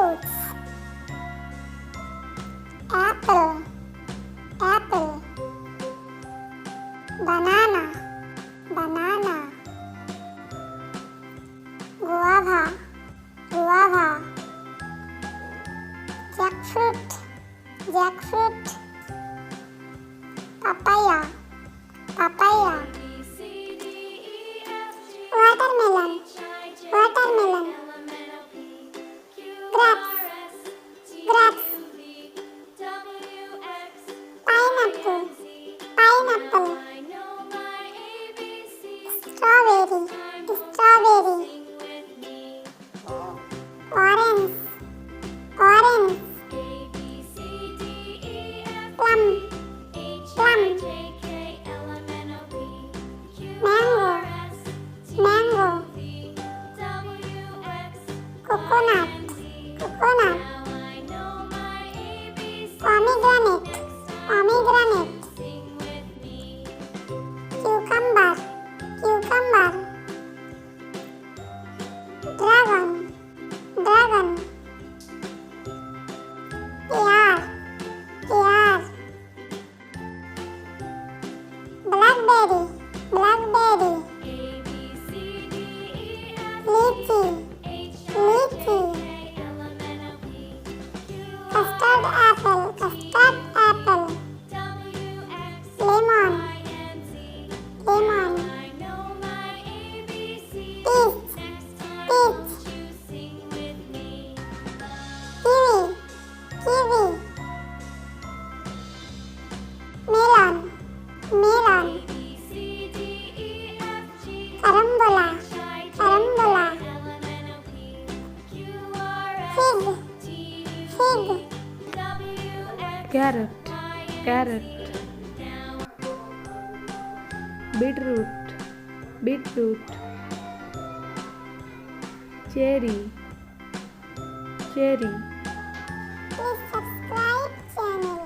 fruits. Apple, apple. Banana, banana. Guava, guava. Jackfruit, jackfruit. Papaya, papaya. Watermelon, watermelon. Grapes, grapes. Pineapple, pineapple. Strawberry, strawberry. Orange, orange. Plum, plum. Mango, mango. Coconut, coconut. Pomegranate, pomegranate. Cucumber, cucumber. Dragon, dragon. Pear, pear. Blackberry, blackberry. Lychee, lychee. Custard apple, custard apple. Lemon, lemon. Peach, peach. Kiwi, kiwi. Melon, melon. Carambola, carambola. Fig, fig. Carrot, carrot. Beetroot, beetroot. Cherry, cherry. Please subscribe.